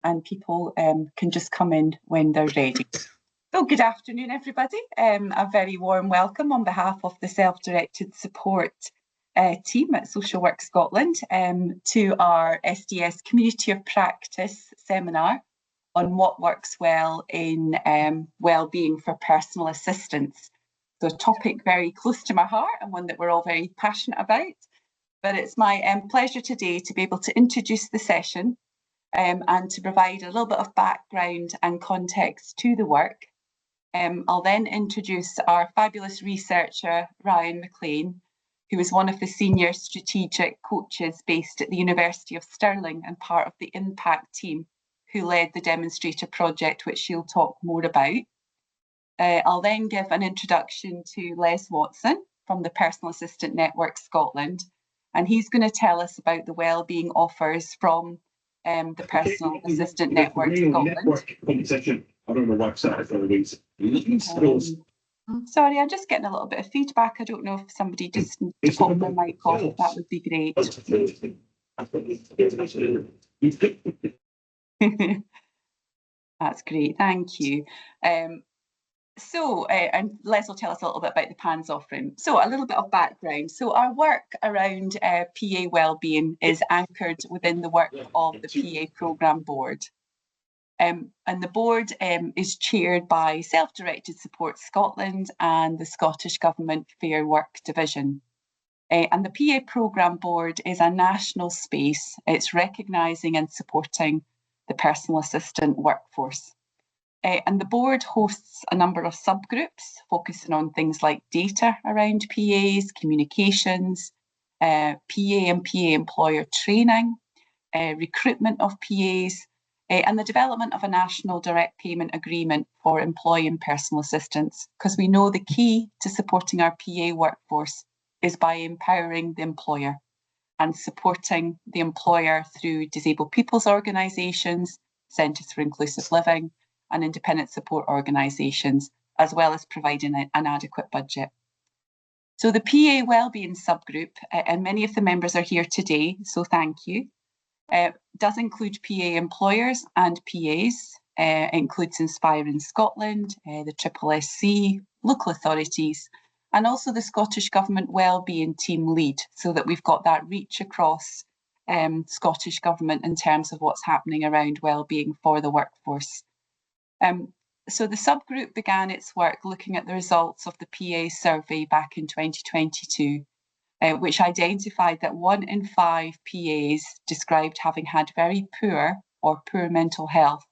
and people can just come in when they're ready. So good afternoon, everybody. A very warm welcome on behalf of the Self-Directed Support team at Social Work Scotland to our SDS Community of Practice seminar on what works well in wellbeing for personal assistance. So a topic very close to my heart and one that we're all very passionate about. But it's my pleasure today to be able to introduce the session and to provide a little bit of background and context to the work. I'll then introduce our fabulous researcher, Rhiann Mclean, who is one of the senior strategic coaches based at the University of Stirling and part of the IMPACT team, who led the demonstrator project, which she'll talk more about. I'll then give an introduction to Les Watson from the Personal Assistant Network Scotland, and he's going to tell us about the wellbeing offers from the Personal Assistant Network Scotland. On the website for the sorry, I'm just getting a little bit of feedback. I don't know if somebody just needs to pop their mic off. That would be great. That's great, thank you. And Les will tell us a little bit about the PANS offering. So a little bit of background. So our work around PA Wellbeing is anchored within the work of the PA Programme Board. And the board is chaired by Self-Directed Support Scotland and the Scottish Government Fair Work Division. And the PA Programme Board is a national space. It's recognising and supporting the personal assistant workforce. And the board hosts a number of subgroups focusing on things like data around PAs, communications, PA and PA employer training, recruitment of PAs, and the development of a national direct payment agreement for employing personal assistants, because we know the key to supporting our PA workforce is by empowering the employer and supporting the employer through disabled people's organisations, Centres for Inclusive Living and independent support organisations, as well as providing an adequate budget. So the PA Wellbeing subgroup, and many of the members are here today, so thank you, does include PA employers and PAs. It includes Inspiring Scotland, the SSSC, local authorities, and also the Scottish Government Wellbeing Team lead, so that we've got that reach across Scottish Government in terms of what's happening around wellbeing for the workforce. So the subgroup began its work looking at the results of the PA survey back in 2022, which identified that 1 in 5 PAs described having had very poor or poor mental health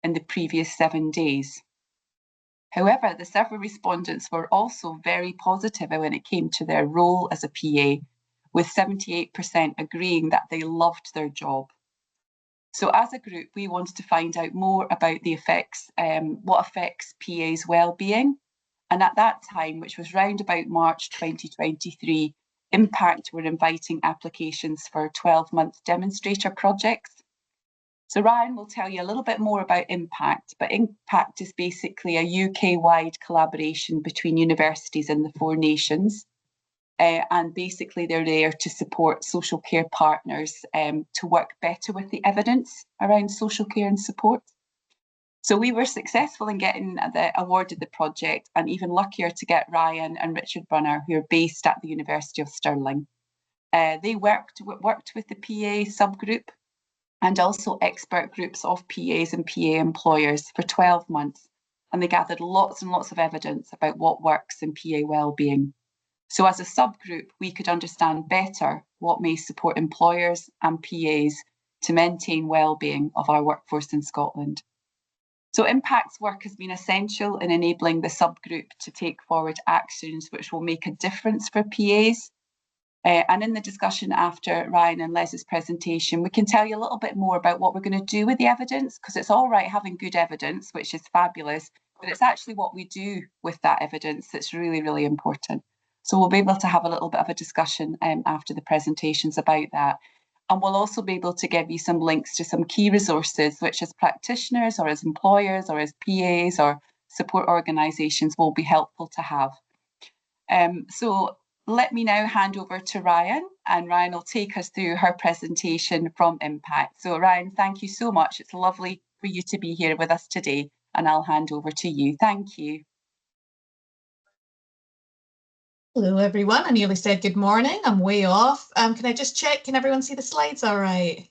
in the previous 7 days. However, the survey respondents were also very positive when it came to their role as a PA, with 78% agreeing that they loved their job. So as a group, we wanted to find out more about the effects, what affects PA's wellbeing. And at that time, which was round about March 2023, IMPACT were inviting applications for 12-month demonstrator projects. So Rhiann will tell you a little bit more about IMPACT, but IMPACT is basically a UK-wide collaboration between universities in the 4 nations. And basically they're there to support social care partners to work better with the evidence around social care and support. So we were successful in getting awarded the project, and even luckier to get Rhiann and Richard Brunner, who are based at the University of Stirling. They worked with the PA subgroup and also expert groups of PAs and PA employers for 12 months. And they gathered lots and lots of evidence about what works in PA wellbeing. So as a subgroup, we could understand better what may support employers and PAs to maintain wellbeing of our workforce in Scotland. So IMPACT's work has been essential in enabling the subgroup to take forward actions which will make a difference for PAs. And in the discussion after Rhiann and Les's presentation, we can tell you a little bit more about what we're going to do with the evidence, because it's all right having good evidence, which is fabulous, but it's actually what we do with that evidence that's really, really important. So we'll be able to have a little bit of a discussion after the presentations about that. And we'll also be able to give you some links to some key resources, which as practitioners or as employers or as PAs or support organisations will be helpful to have. So let me now hand over to Rhiann, and Rhiann will take us through her presentation from IMPACT. So Rhiann, thank you so much. It's lovely for you to be here with us today, and I'll hand over to you. Thank you. Hello everyone, I nearly said good morning, I'm way off. Can I just check, can everyone see the slides all right?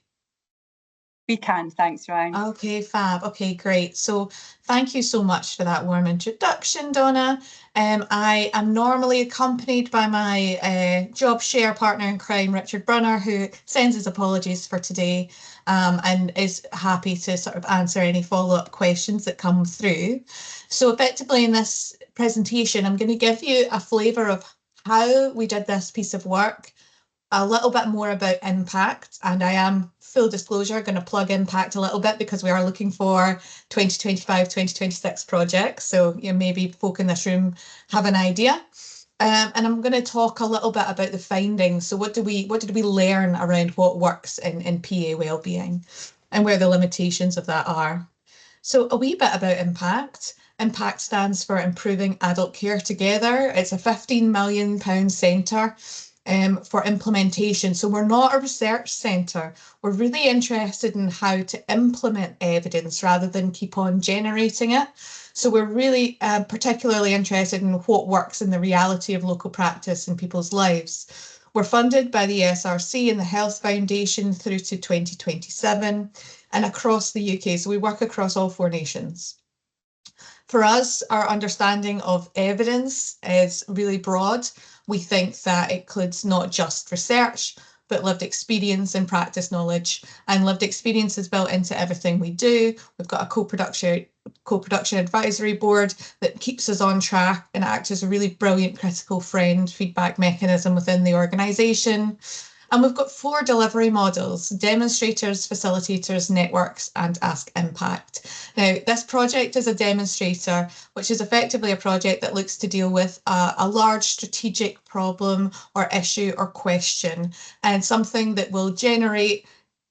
We can, thanks Rhiann. Okay, fab. Okay, great. So thank you so much for that warm introduction, Donna. I am normally accompanied by my job share partner in crime, Richard Brunner, who sends his apologies for today and is happy to sort of answer any follow-up questions that come through. So effectively in this presentation, I'm going to give you a flavour of how we did this piece of work, a little bit more about IMPACT, and I am, full disclosure, going to plug IMPACT a little bit because we are looking for 2025, 2026 projects. So you know, maybe folk in this room have an idea. And I'm going to talk a little bit about the findings. So what did we learn around what works in PA wellbeing and where the limitations of that are? So a wee bit about IMPACT. IMPACT stands for Improving Adult Care Together. It's a £15 million centre for implementation. So we're not a research centre. We're really interested in how to implement evidence rather than keep on generating it. So we're really particularly interested in what works in the reality of local practice in people's lives. We're funded by the SRC and the Health Foundation through to 2027 and across the UK. So we work across all 4 nations. For us, our understanding of evidence is really broad. We think that it includes not just research, but lived experience and practice knowledge. And lived experience is built into everything we do. We've got a co-production advisory board that keeps us on track and acts as a really brilliant critical friend feedback mechanism within the organisation. And we've got 4 delivery models: demonstrators, facilitators, networks, and Ask IMPACT. Now, this project is a demonstrator, which is effectively a project that looks to deal with a large strategic problem or issue or question, and something that will generate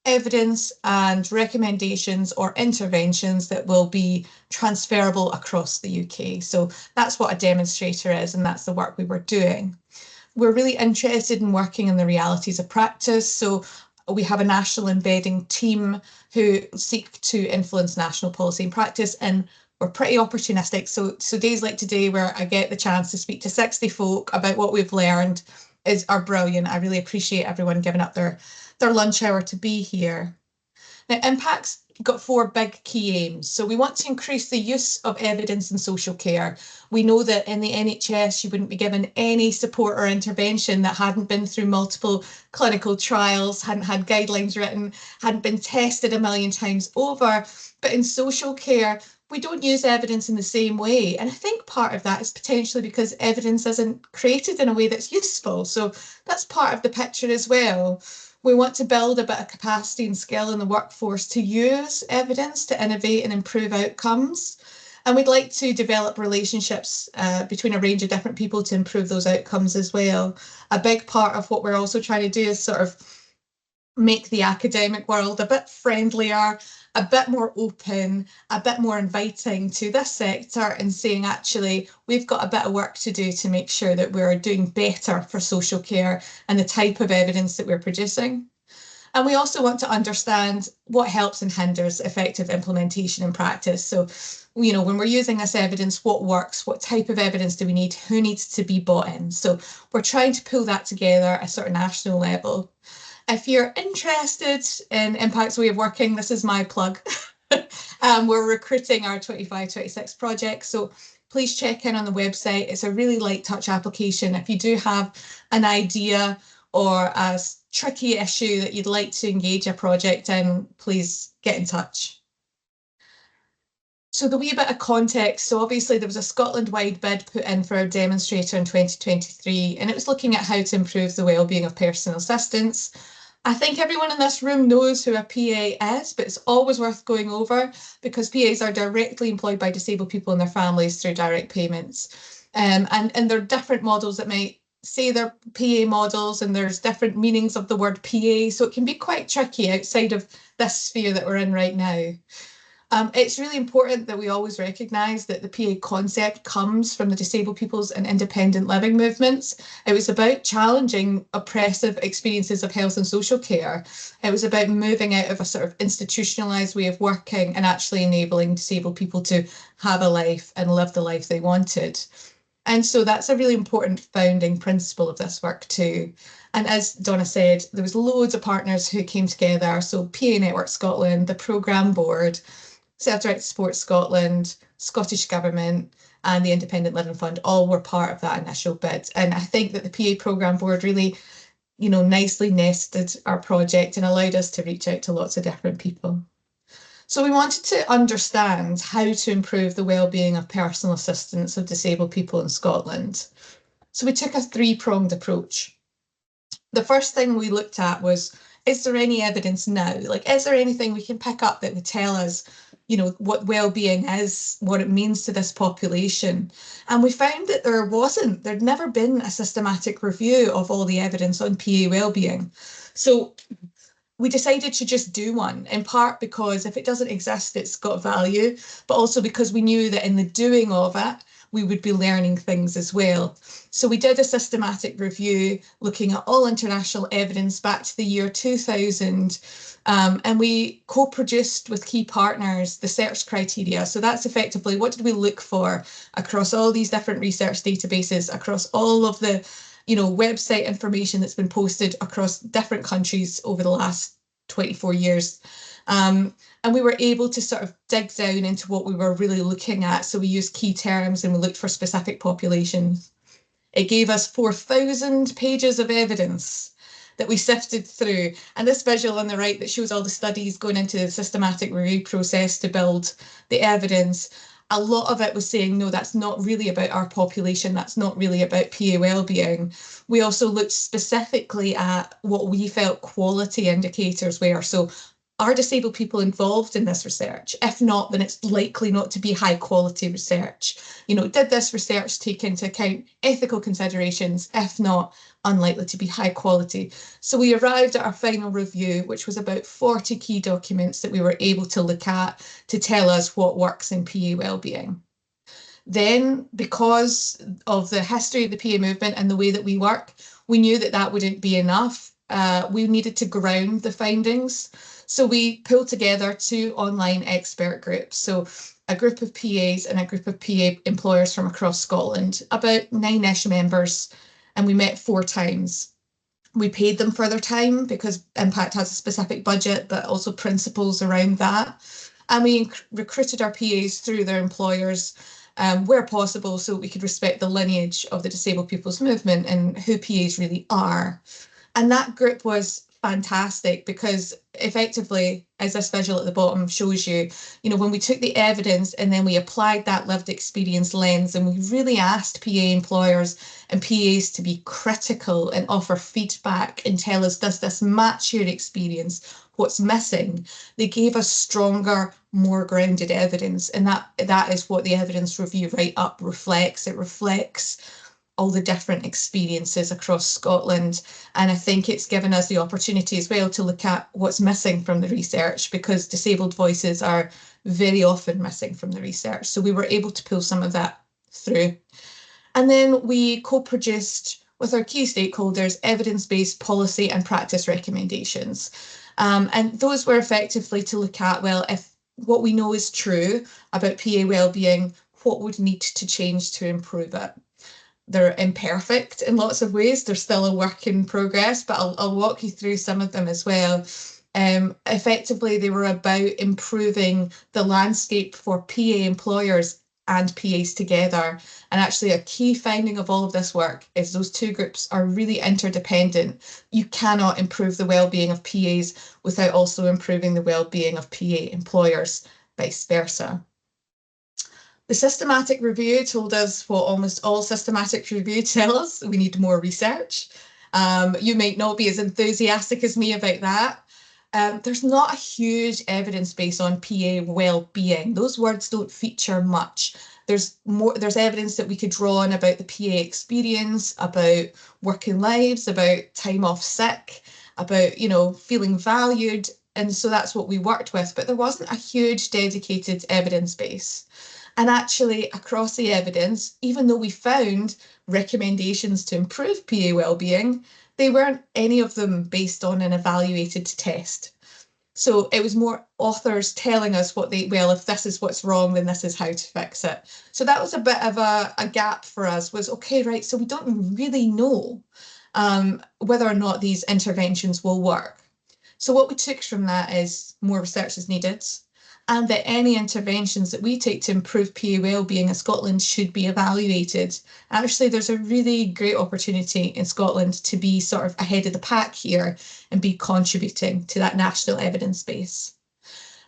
evidence and recommendations or interventions that will be transferable across the UK. So that's what a demonstrator is, and that's the work we were doing. We're really interested in working in the realities of practice. So we have a national embedding team who seek to influence national policy and practice, and we're pretty opportunistic. So days like today, where I get the chance to speak to 60 folk about what we've learned, are brilliant. I really appreciate everyone giving up their lunch hour to be here. Now, IMPACT's got 4 big key aims. So we want to increase the use of evidence in social care. We know that in the NHS, you wouldn't be given any support or intervention that hadn't been through multiple clinical trials, hadn't had guidelines written, hadn't been tested a million times over. But in social care, we don't use evidence in the same way. And I think part of that is potentially because evidence isn't created in a way that's useful. So that's part of the picture as well. We want to build a bit of capacity and skill in the workforce to use evidence to innovate and improve outcomes. And we'd like to develop relationships between a range of different people to improve those outcomes as well. A big part of what we're also trying to do is sort of make the academic world a bit friendlier, a bit more open, a bit more inviting to this sector, and saying, actually, we've got a bit of work to do to make sure that we're doing better for social care and the type of evidence that we're producing. And we also want to understand what helps and hinders effective implementation in practice. So, you know, when we're using this evidence, what works, what type of evidence do we need, who needs to be bought in? So we're trying to pull that together at a sort of national level. If you're interested in IMPACT's way of working, this is my plug. We're recruiting our 25-26 project, so please check in on the website. It's a really light touch application. If you do have an idea or a tricky issue that you'd like to engage a project in, please get in touch. So the wee bit of context, so obviously there was a Scotland-wide bid put in for a demonstrator in 2023, and it was looking at how to improve the wellbeing of personal assistants. I think everyone in this room knows who a PA is, but it's always worth going over because PAs are directly employed by disabled people and their families through direct payments. And there are different models that might say they're PA models, and there's different meanings of the word PA, so it can be quite tricky outside of this sphere that we're in right now. It's really important that we always recognise that the PA concept comes from the disabled people's and independent living movements. It was about challenging oppressive experiences of health and social care. It was about moving out of a sort of institutionalised way of working and actually enabling disabled people to have a life and live the life they wanted. And so that's a really important founding principle of this work too. And as Donna said, there was loads of partners who came together. So PA Network Scotland, the Programme Board, Self-Directed Sport Scotland, Scottish Government, and the Independent Living Fund all were part of that initial bid. And I think that the PA Programme Board really, nicely nested our project and allowed us to reach out to lots of different people. So we wanted to understand how to improve the wellbeing of personal assistants of disabled people in Scotland. So we took a three-pronged approach. The first thing we looked at was, is there any evidence now? Like, is there anything we can pick up that would tell us, what well-being is, what it means to this population? And we found that there wasn't. There'd never been a systematic review of all the evidence on PA well-being. So we decided to just do one, in part because if it doesn't exist, it's got value, but also because we knew that in the doing of it, we would be learning things as well. So we did a systematic review looking at all international evidence back to the year 2000, and we co-produced with key partners the search criteria. So that's effectively, what did we look for across all these different research databases, across all of the website information that's been posted across different countries over the last 24 years. And we were able to sort of dig down into what we were really looking at. So we used key terms and we looked for specific populations. It gave us 4,000 pages of evidence that we sifted through. And this visual on the right that shows all the studies going into the systematic review process to build the evidence, a lot of it was saying, no, that's not really about our population. That's not really about PA wellbeing. We also looked specifically at what we felt quality indicators were. So are disabled people involved in this research? If not, then it's likely not to be high quality research. Did this research take into account ethical considerations? If not, unlikely to be high quality. So we arrived at our final review, which was about 40 key documents that we were able to look at to tell us what works in PA wellbeing. Then, because of the history of the PA movement and the way that we work, we knew that that wouldn't be enough. We needed to ground the findings. So we pulled together 2 online expert groups. So a group of PAs and a group of PA employers from across Scotland, about 9-ish members, and we met 4 times. We paid them for their time because IMPACT has a specific budget, but also principles around that. And we recruited our PAs through their employers where possible, so we could respect the lineage of the disabled people's movement and who PAs really are. And that group was fantastic because effectively, as this visual at the bottom shows you, when we took the evidence and then we applied that lived experience lens and we really asked PA employers and PAs to be critical and offer feedback and tell us, does this match your experience? What's missing? They gave us stronger, more grounded evidence. And that is what the evidence review write-up reflects. It reflects all the different experiences across Scotland. And I think it's given us the opportunity as well to look at what's missing from the research, because disabled voices are very often missing from the research. So we were able to pull some of that through. And then we co-produced with our key stakeholders evidence-based policy and practice recommendations. And those were effectively to look at, well, if what we know is true about PA wellbeing, what would need to change to improve it? They're imperfect in lots of ways. They're still a work in progress, but I'll walk you through some of them as well. Effectively, they were about improving the landscape for PA employers and PAs together. And actually, a key finding of all of this work is those 2 groups are really interdependent. You cannot improve the well-being of PAs without also improving the well-being of PA employers, vice versa. The systematic review told us what almost all systematic reviews tell us: we need more research. You might not be as enthusiastic as me about that. There's not a huge evidence base on PA well-being. Those words don't feature much. There's evidence that we could draw on about the PA experience, about working lives, about time off sick, about feeling valued, And so that's what we worked with, but there wasn't a huge dedicated evidence base. And actually, across the evidence, even though we found recommendations to improve PA wellbeing, they weren't any of them based on an evaluated test. So it was more authors telling us if this is what's wrong, then this is how to fix it. So that was a bit of a gap for us, was okay, right, so we don't really know whether or not these interventions will work. So what we took from that is more research is needed, and that any interventions that we take to improve PA wellbeing in Scotland should be evaluated. Actually, there's a really great opportunity in Scotland to be sort of ahead of the pack here and be contributing to that national evidence base.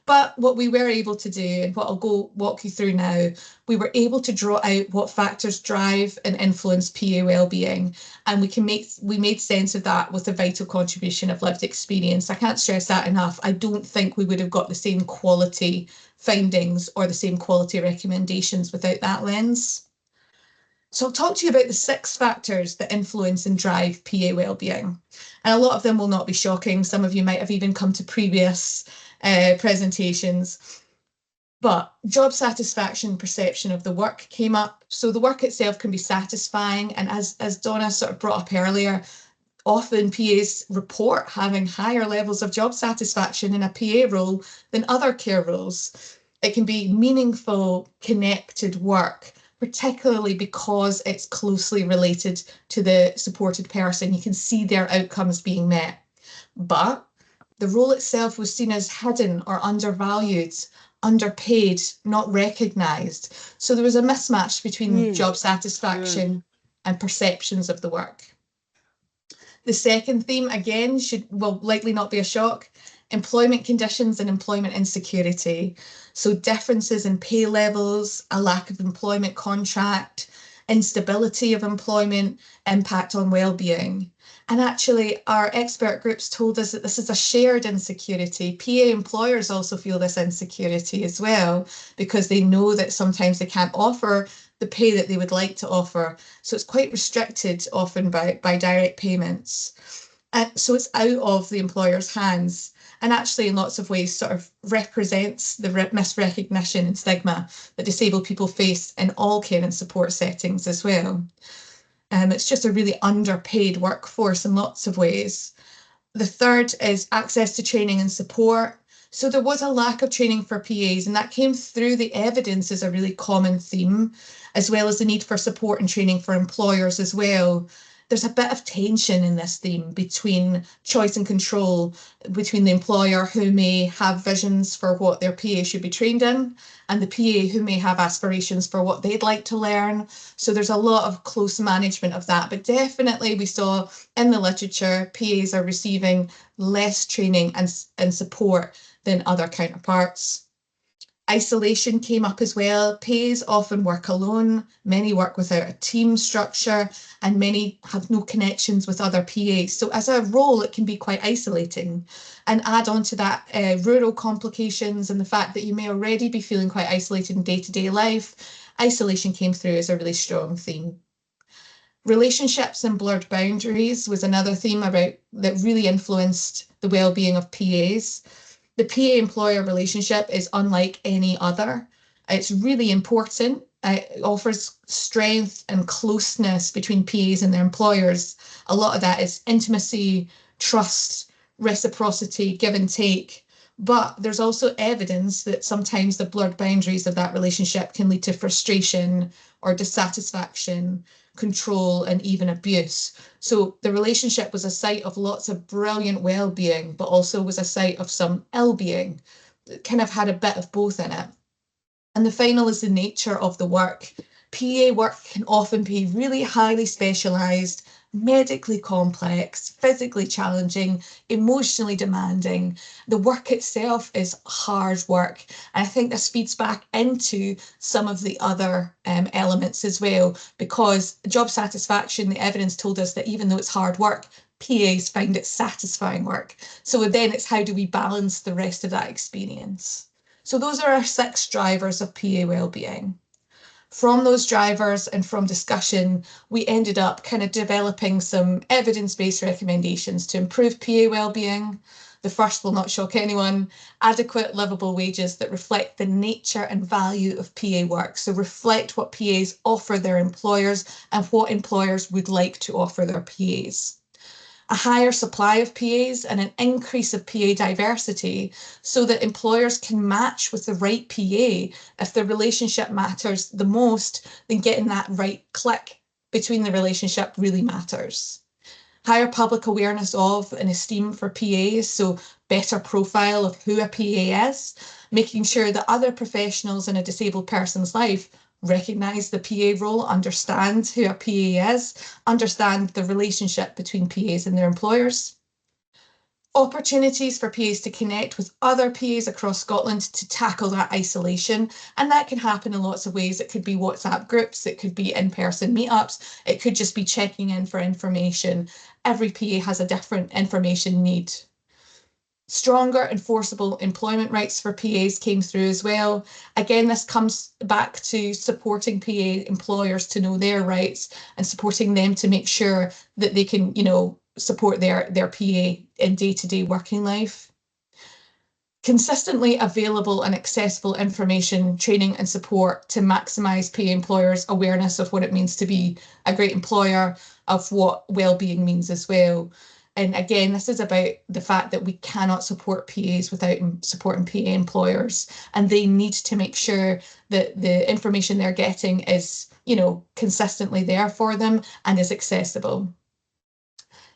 But what we were able to do, and what I'll go walk you through now, we were able to draw out what factors drive and influence PA wellbeing, and we made sense of that with the vital contribution of lived experience. I can't stress that enough. I don't think we would have got the same quality findings or the same quality recommendations without that lens. So I'll talk to you about the 6 factors that influence and drive PA wellbeing. And a lot of them will not be shocking. Some of you might have even come to previous presentations. But job satisfaction, perception of the work came up. So the work itself can be satisfying. And as Donna sort of brought up earlier, often PAs report having higher levels of job satisfaction in a PA role than other care roles. It can be meaningful, connected work, particularly because it's closely related to the supported person. You can see their outcomes being met. But the role itself was seen as hidden or undervalued, underpaid, not recognised. So there was a mismatch between job satisfaction and perceptions of the work. The second theme, again, will likely not be a shock: employment conditions and employment insecurity. So differences in pay levels, a lack of employment contract, instability of employment, impact on wellbeing. And actually, our expert groups told us that this is a shared insecurity. PA employers also feel this insecurity as well, because they know that sometimes they can't offer the pay that they would like to offer. So it's quite restricted often by direct payments. And so it's out of the employer's hands, and actually in lots of ways sort of represents the misrecognition and stigma that disabled people face in all care and support settings as well. It's just a really underpaid workforce in lots of ways. The third is access to training and support. So there was a lack of training for PAs, and that came through the evidence as a really common theme, as well as the need for support and training for employers as well. There's a bit of tension in this theme between choice and control, between the employer who may have visions for what their PA should be trained in, and the PA who may have aspirations for what they'd like to learn. So there's a lot of close management of that. But definitely we saw in the literature, PAs are receiving less training and support than other counterparts. Isolation came up as well. PAs often work alone, many work without a team structure, and many have no connections with other PAs. So as a role, it can be quite isolating. And add on to that rural complications and the fact that you may already be feeling quite isolated in day-to-day life. Isolation came through as a really strong theme. Relationships and blurred boundaries was another theme that really influenced the well-being of PAs. The PA-employer relationship is unlike any other. It's really important. It offers strength and closeness between PAs and their employers. A lot of that is intimacy, trust, reciprocity, give and take. But there's also evidence that sometimes the blurred boundaries of that relationship can lead to frustration or dissatisfaction, control, and even abuse. So the relationship was a site of lots of brilliant well-being, but also was a site of some ill-being. It kind of had a bit of both in it. And the final is the nature of the work. PA work can often be really highly specialised, medically complex, physically challenging, emotionally demanding. The work itself is hard work. And I think this feeds back into some of the other elements as well, because job satisfaction, the evidence told us that even though it's hard work, PAs find it satisfying work. So then it's how do we balance the rest of that experience? So those are our 6 drivers of PA wellbeing. From those drivers and from discussion, we ended up kind of developing some evidence-based recommendations to improve PA wellbeing. The first will not shock anyone. Adequate, livable wages that reflect the nature and value of PA work. So reflect what PAs offer their employers and what employers would like to offer their PAs. A higher supply of PAs and an increase of PA diversity so that employers can match with the right PA. If the relationship matters the most, then getting that right click between the relationship really matters. Higher public awareness of and esteem for PAs, so better profile of who a PA is, making sure that other professionals in a disabled person's life recognise the PA role, understand who a PA is, understand the relationship between PAs and their employers. Opportunities for PAs to connect with other PAs across Scotland to tackle that isolation. And that can happen in lots of ways. It could be WhatsApp groups, it could be in-person meetups, it could just be checking in for information. Every PA has a different information need. Stronger enforceable employment rights for PAs came through as well. Again, this comes back to supporting PA employers to know their rights and supporting them to make sure that they can, support their PA in day-to-day working life. Consistently available and accessible information, training and support to maximise PA employers' awareness of what it means to be a great employer, of what well-being means as well. And again, this is about the fact that we cannot support PAs without supporting PA employers, and they need to make sure that the information they're getting is, consistently there for them and is accessible.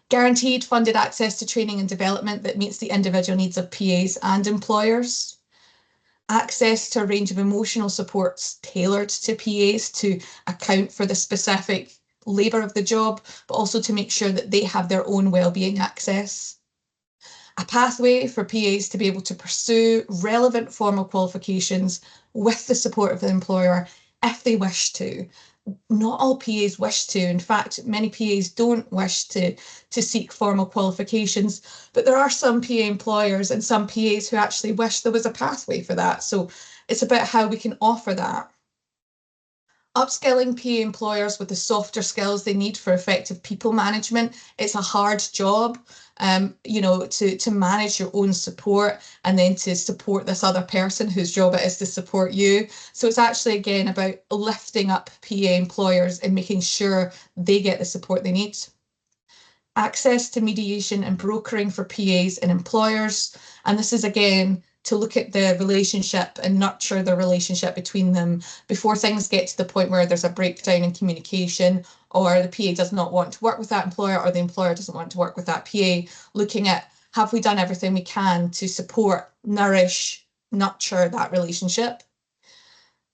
Guaranteed funded access to training and development that meets the individual needs of PAs and employers. Access to a range of emotional supports tailored to PAs to account for the specific labour of the job, but also to make sure that they have their own wellbeing access. A pathway for PAs to be able to pursue relevant formal qualifications with the support of the employer if they wish to. Not all PAs wish to. In fact, many PAs don't wish to seek formal qualifications, but there are some PA employers and some PAs who actually wish there was a pathway for that. So it's about how we can offer that. Upskilling PA employers with the softer skills they need for effective people management. It's a hard job, to manage your own support and then to support this other person whose job it is to support you. So it's actually, again, about lifting up PA employers and making sure they get the support they need. Access to mediation and brokering for PAs and employers. And this is, again, to look at the relationship and nurture the relationship between them before things get to the point where there's a breakdown in communication, or the PA does not want to work with that employer, or the employer doesn't want to work with that PA. Looking at, have we done everything we can to support, nourish, nurture that relationship?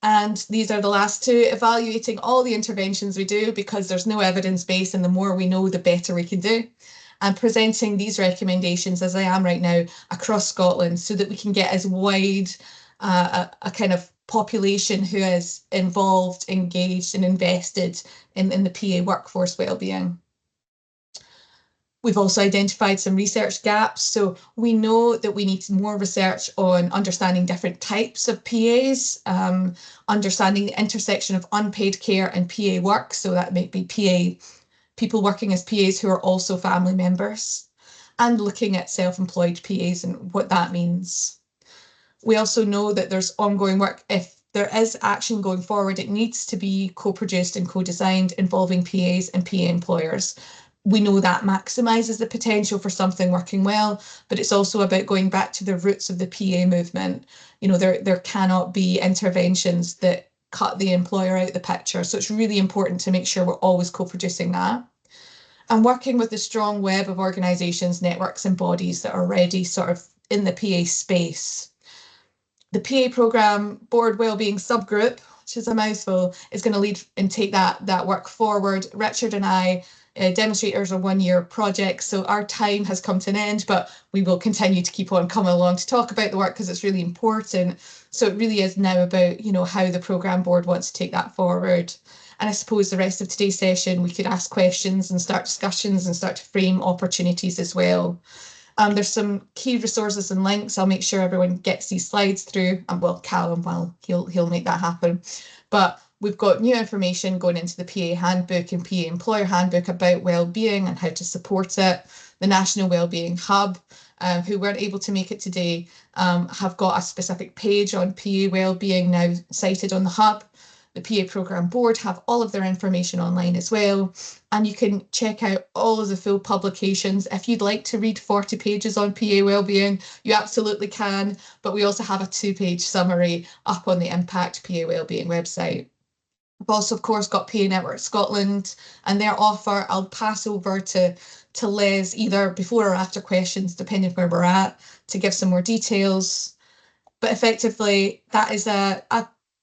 And these are the last two, evaluating all the interventions we do, because there's no evidence base, and the more we know, the better we can do. And presenting these recommendations, as I am right now, across Scotland, so that we can get as wide a kind of population who is involved, engaged and invested in the PA workforce wellbeing. We've also identified some research gaps. So we know that we need more research on understanding different types of PAs, understanding the intersection of unpaid care and PA work. So that might be people working as PAs who are also family members, and looking at self-employed PAs and what that means. We also know that there's ongoing work. If there is action going forward, it needs to be co-produced and co-designed involving PAs and PA employers. We know that maximises the potential for something working well, but it's also about going back to the roots of the PA movement. There cannot be interventions that cut the employer out of the picture. So it's really important to make sure we're always co-producing that. And working with the strong web of organisations, networks and bodies that are already sort of in the PA space. The PA programme Board Wellbeing Subgroup, which is a mouthful, is going to lead and take that work forward. Richard and I, demonstrators are 1-year projects, so our time has come to an end, but we will continue to keep on coming along to talk about the work because it's really important. So it really is now about, how the programme board wants to take that forward. And I suppose the rest of today's session, we could ask questions and start discussions and start to frame opportunities as well. There's some key resources and links. I'll make sure everyone gets these slides through. Well, Callum, he'll make that happen. But we've got new information going into the PA handbook and PA employer handbook about wellbeing and how to support it. The National Wellbeing Hub, who weren't able to make it today have got a specific page on PA Wellbeing now cited on the hub. The PA Programme Board have all of their information online as well, and you can check out all of the full publications. If you'd like to read 40 pages on PA Wellbeing, you absolutely can, but we also have a 2-page summary up on the IMPACT PA Wellbeing website. We've also, of course, got PA Network Scotland and their offer. I'll pass over to Les either before or after questions, depending where we're at, to give some more details. But effectively, that is a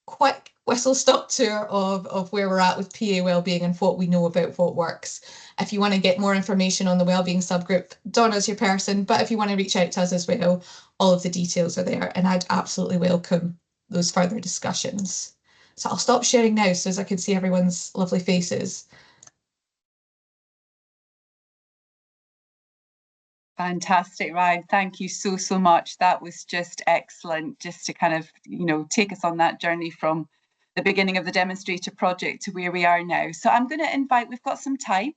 quick whistle-stop tour of where we're at with PA Wellbeing and what we know about what works. If you want to get more information on the Wellbeing subgroup, Donna's your person, but if you want to reach out to us as well, all of the details are there, and I'd absolutely welcome those further discussions. So I'll stop sharing now so as I can see everyone's lovely faces. Fantastic, Rhiann. Thank you so much. That was just excellent, just to kind of, take us on that journey from the beginning of the demonstrator project to where we are now. So I'm going to invite, we've got some time.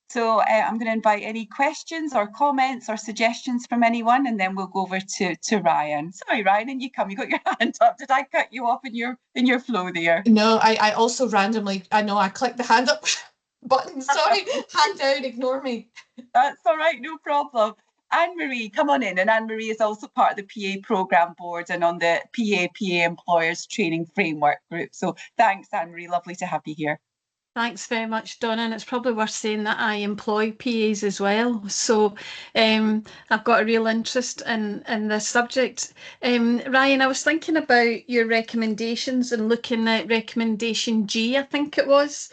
So I'm going to invite any questions or comments or suggestions from anyone, and then we'll go over to Rhiann. Sorry, Rhiann, you got your hand up. Did I cut you off in your flow there? No, I also randomly, I clicked the hand up button. Sorry, hand down, ignore me. That's all right, no problem. Anne-Marie, come on in. And Anne-Marie is also part of the PA Programme Board and on the PA Employers Training Framework Group. So thanks, Anne-Marie. Lovely to have you here. Thanks very much, Donna. And it's probably worth saying that I employ PAs as well. So I've got a real interest in this subject. Rhiann, I was thinking about your recommendations and looking at recommendation G, I think it was.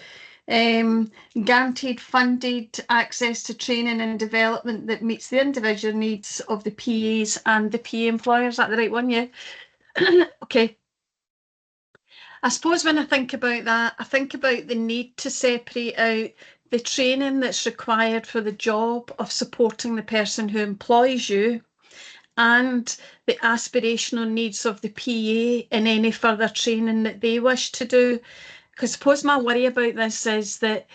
Guaranteed funded access to training and development that meets the individual needs of the PAs and the PA employers. Is that the right one? Yeah. Okay. I suppose when I think about that, I think about the need to separate out the training that's required for the job of supporting the person who employs you and the aspirational needs of the PA in any further training that they wish to do. Because I suppose my worry about this is that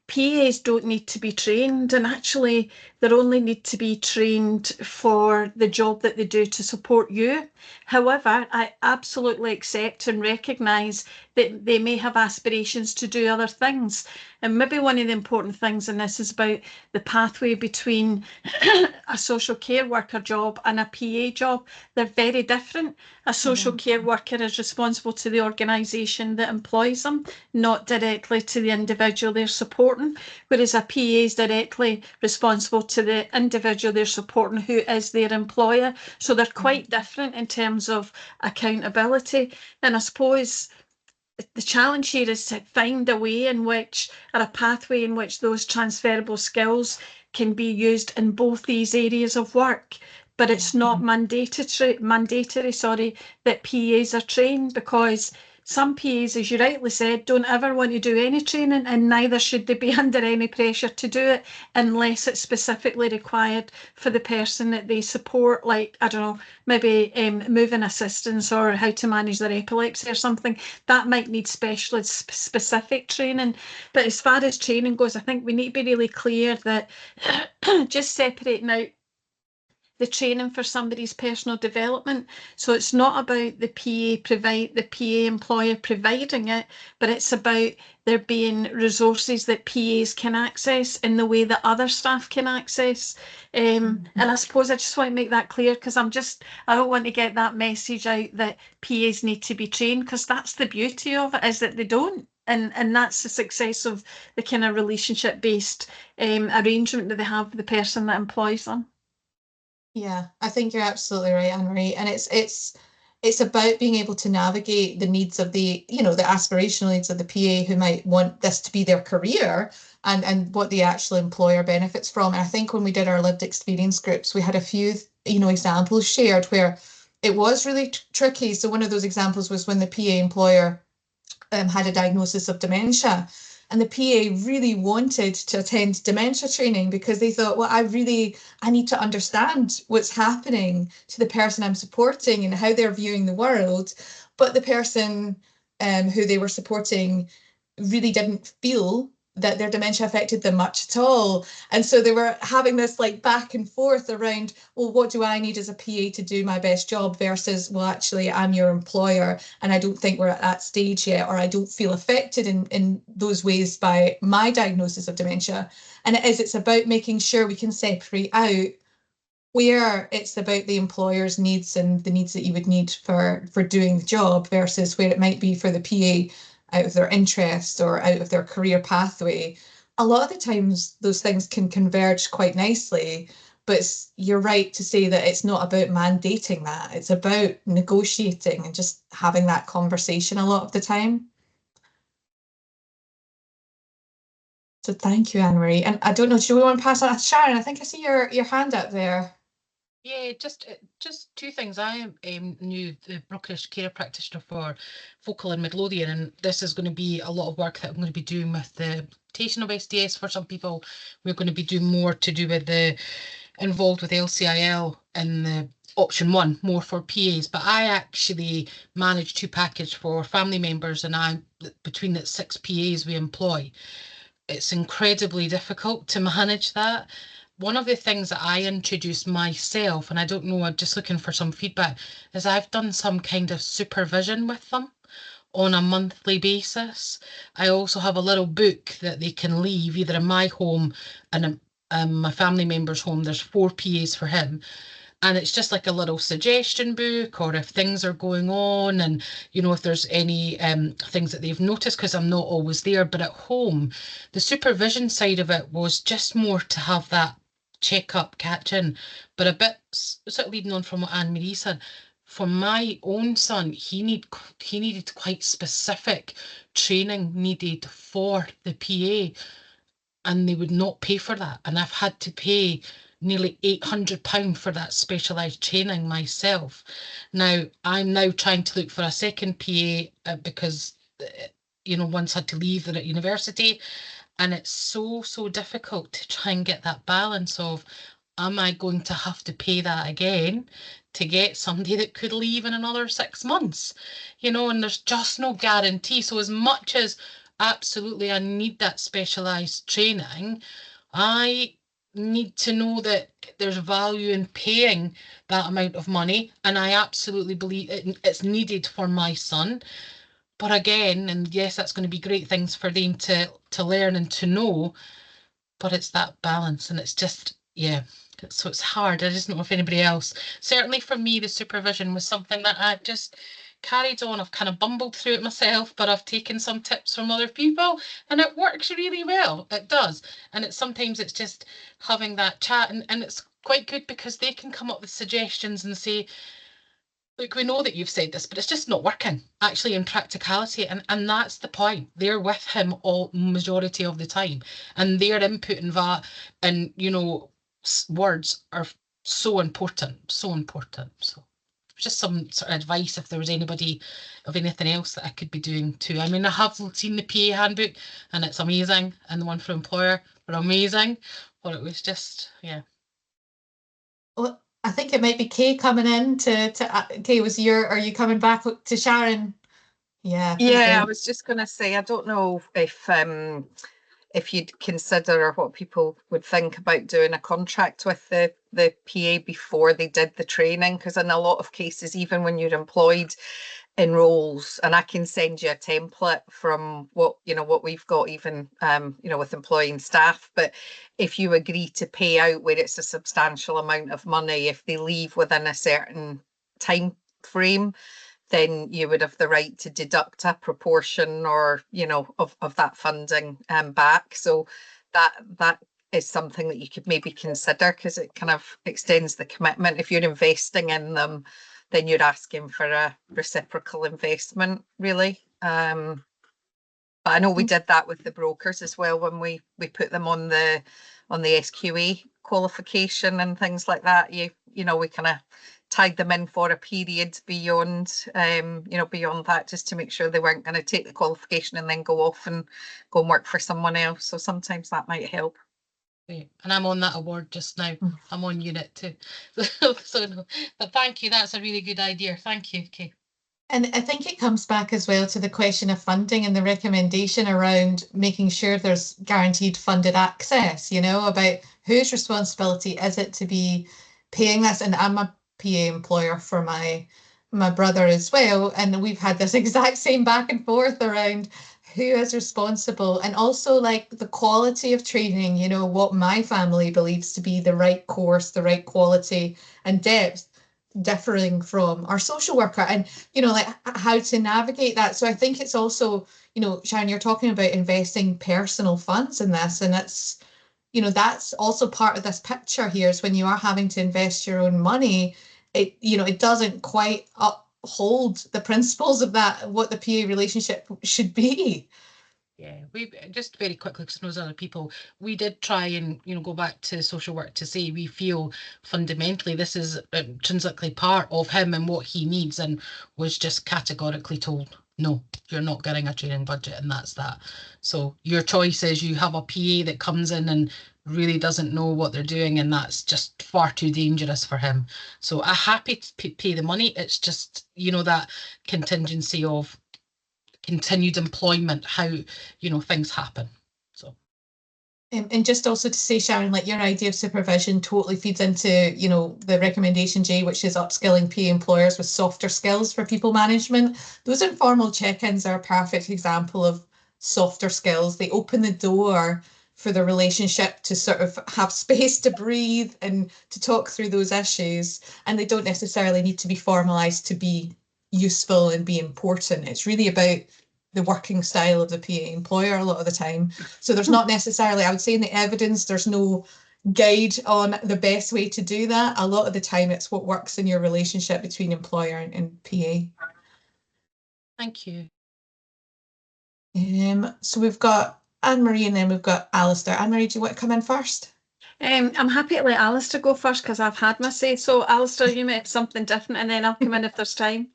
PAs don't need to be trained, and actually they only need to be trained for the job that they do to support you. However, I absolutely accept and recognise that they may have aspirations to do other things. And maybe one of the important things in this is about the pathway between a social care worker job and a PA job. They're very different. A social care worker is responsible to the organisation that employs them, not directly to the individual they're supporting, whereas a PA is directly responsible to the individual they're supporting who is their employer. So they're quite different in terms of accountability. And I suppose the challenge here is to find a way in which, or a pathway in which, those transferable skills can be used in both these areas of work. But it's not mandatory, that PAs are trained, because some PAs, as you rightly said, don't ever want to do any training, and neither should they be under any pressure to do it unless it's specifically required for the person that they support, like, I don't know, maybe moving assistance or how to manage their epilepsy or something. That might need specialist specific training. But as far as training goes, I think we need to be really clear that just separating out the training for somebody's personal development. So it's not about the PA employer providing it, but it's about there being resources that PAs can access in the way that other staff can access. And I suppose I just want to make that clear, because I don't want to get that message out that PAs need to be trained, because that's the beauty of it, is that they don't. And that's the success of the kind of relationship-based arrangement that they have with the person that employs them. Yeah, I think you're absolutely right, Anne-Marie. And it's about being able to navigate the needs of the aspirational needs of the PA who might want this to be their career, and what the actual employer benefits from. And I think when we did our lived experience groups, we had a few, examples shared where it was really tricky. So one of those examples was when the PA employer had a diagnosis of dementia. And the PA really wanted to attend dementia training because they thought, well, I need to understand what's happening to the person I'm supporting and how they're viewing the world. But the person who they were supporting really didn't feel that their dementia affected them much at all. And so they were having this like back and forth around, well, what do I need as a PA to do my best job versus, well, actually, I'm your employer and I don't think we're at that stage yet, or I don't feel affected in those ways by my diagnosis of dementia. And it's about making sure we can separate out where it's about the employer's needs and the needs that you would need for doing the job versus where it might be for the PA out of their interest or out of their career pathway. A lot of the times those things can converge quite nicely, but you're right to say that it's not about mandating that. It's about negotiating and just having that conversation a lot of the time. So thank you, Anne-Marie. And I don't know, do we want to pass on to Sharon? I think I see your hand up there. Yeah, just two things. I am new the Brookish care practitioner for Focal and Midlothian, and this is going to be a lot of work that I'm going to be doing with the implementation of SDS for some people. We're going to be doing more to do with the involved with LCIL in the option 1, more for PAs, but I actually manage 2 package for family members, and between the 6 PAs we employ. It's incredibly difficult to manage that. One of the things that I introduced myself, and I don't know, I'm just looking for some feedback, is I've done some kind of supervision with them on a monthly basis. I also have a little book that they can leave either in my home and my family member's home. There's 4 PAs for him. And it's just like a little suggestion book, or if things are going on and, you know, if there's any things that they've noticed, because I'm not always there. But at home, the supervision side of it was just more to have that check up, catch in. But a bit sort of leading on from what Anne-Marie said, for my own son, he needed quite specific training needed for the PA, and they would not pay for that. And I've had to pay nearly £800 for that specialised training myself. Now, I'm now trying to look for a second PA because, you know, one's had to leave, they're at university, and it's so difficult to try and get that balance of, am I going to have to pay that again to get somebody that could leave in another 6 months? You know, and there's just no guarantee. So as much as absolutely I need that specialised training, I need to know that there's value in paying that amount of money, and I absolutely believe it's needed for my son. But again, and yes, that's going to be great things for them to learn and to know, but it's that balance, and it's just, yeah, so it's hard. I just don't know if anybody else, certainly for me, the supervision was something that I just carried on. I've kind of bumbled through it myself, but I've taken some tips from other people, and it works really well. It does. And sometimes it's just having that chat, and it's quite good because they can come up with suggestions and say, look, we know that you've said this, but it's just not working actually in practicality. And that's the point. They're with him all majority of the time, and their input and that, and, you know, words are so important, so important. So just some sort of advice if there was anybody of anything else that I could be doing too. I mean, I have seen the PA handbook and it's amazing, and the one for employer were amazing, but it was just, yeah. Well, I think it might be Kay coming in to Kay, are you coming back to Sharon? Yeah. Yeah, I was just going to say, I don't know if you'd consider or what people would think about doing a contract with the PA before they did the training, because in a lot of cases, even when you're employed in roles, and I can send you a template from what we've got, even with employing staff, but if you agree to pay out where it's a substantial amount of money, if they leave within a certain time frame, then you would have the right to deduct a proportion or, of that funding back. So that is something that you could maybe consider, because it kind of extends the commitment. If you're investing in them, then you're asking for a reciprocal investment, really. But I know we did that with the brokers as well when we put them on the SQA qualification and things like that. We kind of tied them in for a period beyond beyond that, just to make sure they weren't going to take the qualification and then go off and go and work for someone else. So sometimes that might help. And I'm on that award just now. I'm on unit 2. So no, but thank you. That's a really good idea. Thank you, Kay. And I think it comes back as well to the question of funding and the recommendation around making sure there's guaranteed funded access, you know, about whose responsibility is it to be paying this. And I'm a PA employer for my brother as well. And we've had this exact same back and forth around who is responsible, and also like the quality of training, you know, what my family believes to be the right course, the right quality and depth, differing from our social worker, and you know, like how to navigate that. So I think it's also, you know, Sharon, you're talking about investing personal funds in this, and it's, you know, that's also part of this picture here, is when you are having to invest your own money, it, you know, it doesn't quite uphold the principles of that, what the PA relationship should be. Yeah, we just very quickly, because knows other people, we did try and, you know, go back to social work to say we feel fundamentally this is intrinsically part of him and what he needs, and was just categorically told, no, you're not getting a training budget, and that's that. So your choice is you have a PA that comes in and really doesn't know what they're doing, and that's just far too dangerous for him. So I'm happy to pay the money. It's just, you know, that contingency of continued employment, how, you know, things happen. So and just also to say, Sharon, like your idea of supervision totally feeds into, you know, the recommendation J, which is upskilling PA employers with softer skills for people management. Those informal check-ins are a perfect example of softer skills. They open the door for the relationship to sort of have space to breathe and to talk through those issues. And they don't necessarily need to be formalized to be useful and be important. It's really about the working style of the PA employer a lot of the time. So there's not necessarily, I would say in the evidence, there's no guide on the best way to do that. A lot of the time it's what works in your relationship between employer and PA. thank you. So we've got Anne-Marie and then we've got Alistair. Anne-Marie, do you want to come in first? I'm happy to let Alistair go first because I've had my say. So Alistair, you might have something different, and then I'll come in if there's time.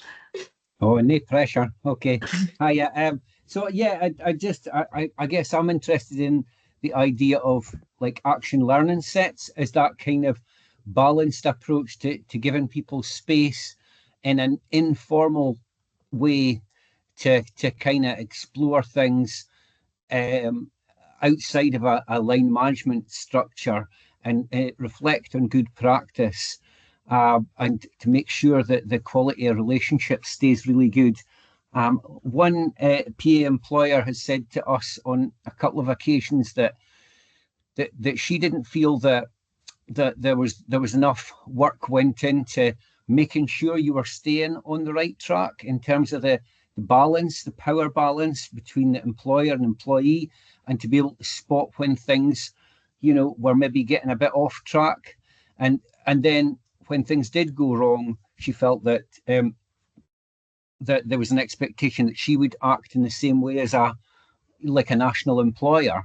Oh, no pressure. Okay. Hiya. So yeah, I guess I'm interested in the idea of like action learning sets as that kind of balanced approach to giving people space in an informal way to kind of explore things outside of a line management structure and reflect on good practice. And to make sure that the quality of relationship stays really good. One PA employer has said to us on a couple of occasions that she didn't feel that there was enough work went into making sure you were staying on the right track in terms of the balance, the power balance between the employer and employee, and to be able to spot when things, you know, were maybe getting a bit off track, and then when things did go wrong, she felt that that there was an expectation that she would act in the same way as a national employer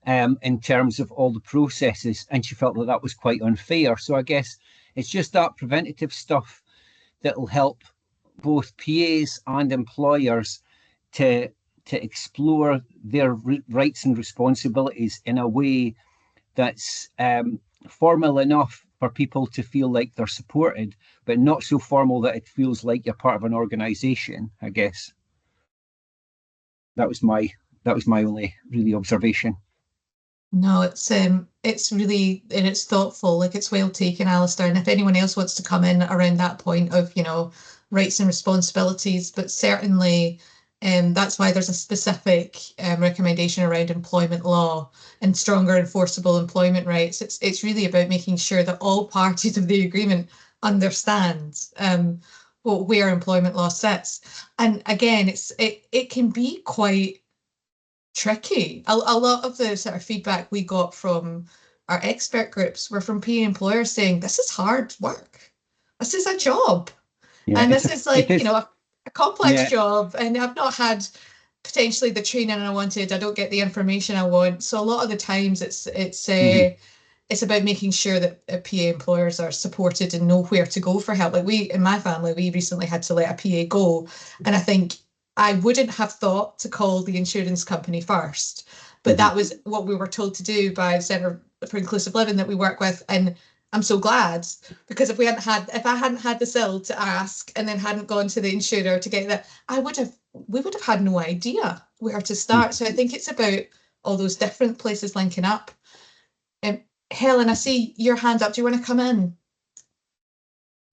in terms of all the processes, and she felt that that was quite unfair. So I guess it's just that preventative stuff that will help both PAs and employers to explore their rights and responsibilities in a way that's formal enough for people to feel like they're supported, but not so formal that it feels like you're part of an organization, I guess. That was my only really observation. No, it's really, and it's thoughtful, like it's well taken, Alistair. And if anyone else wants to come in around that point of, you know, rights and responsibilities, but certainly that's why there's a specific recommendation around employment law and stronger enforceable employment rights. It's really about making sure that all parties of the agreement understand where employment law sits. And again, it can be quite tricky. A lot of the sort of feedback we got from our expert groups were from PA employers saying, this is hard work. This is a job. Yeah, and this is like, you know, a complex job, and I've not had potentially the training I wanted. I don't get the information I want. So a lot of the times it's about making sure that PA employers are supported and know where to go for help. Like in my family, we recently had to let a PA go, and I think I wouldn't have thought to call the insurance company first, but that was what we were told to do by the Centre for Inclusive Living that we work with. And I'm so glad, because if I hadn't had the skill to ask and then hadn't gone to the insurer to get that, we would have had no idea where to start. So I think it's about all those different places linking up. Helen, I see your hand up. Do you want to come in?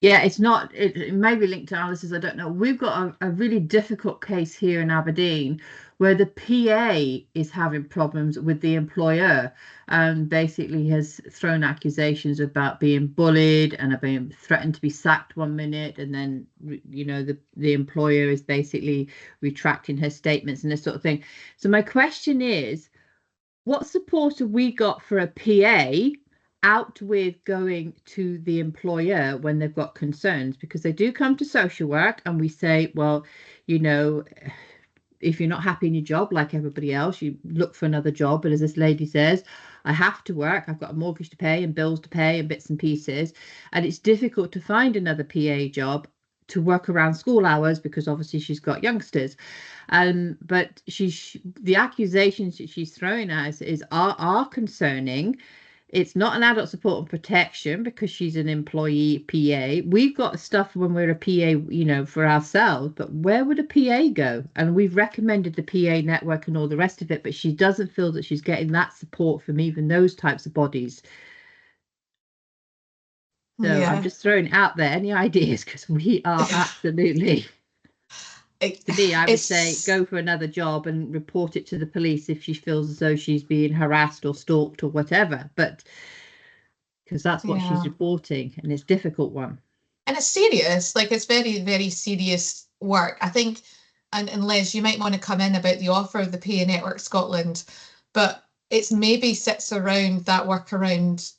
Yeah, it may be linked to Alice's, I don't know. We've got a really difficult case here in Aberdeen where the PA is having problems with the employer and basically has thrown accusations about being bullied and being threatened to be sacked one minute, and then, you know, the employer is basically retracting her statements and this sort of thing. So my question is, what support have we got for a PA out with going to the employer when they've got concerns? Because they do come to social work and we say, well, you know, if you're not happy in your job like everybody else, you look for another job. But as this lady says, I have to work, I've got a mortgage to pay and bills to pay and bits and pieces, and it's difficult to find another PA job to work around school hours because obviously she's got youngsters. But the accusations that she's throwing at us are concerning. It's not an adult support and protection because she's an employee PA. We've got stuff when we're a PA, you know, for ourselves, but where would a PA go? And we've recommended the PA network and all the rest of it, but she doesn't feel that she's getting that support from even those types of bodies. So yeah. I'm just throwing out there any ideas, because we are absolutely... To me, I would say go for another job and report it to the police if she feels as though she's being harassed or stalked or whatever. But because that's what she's reporting, and it's a difficult one. And it's serious, like it's very, very serious work. I think, and Les, you might want to come in about the offer of the PA Network Scotland, but it's maybe sits around that work around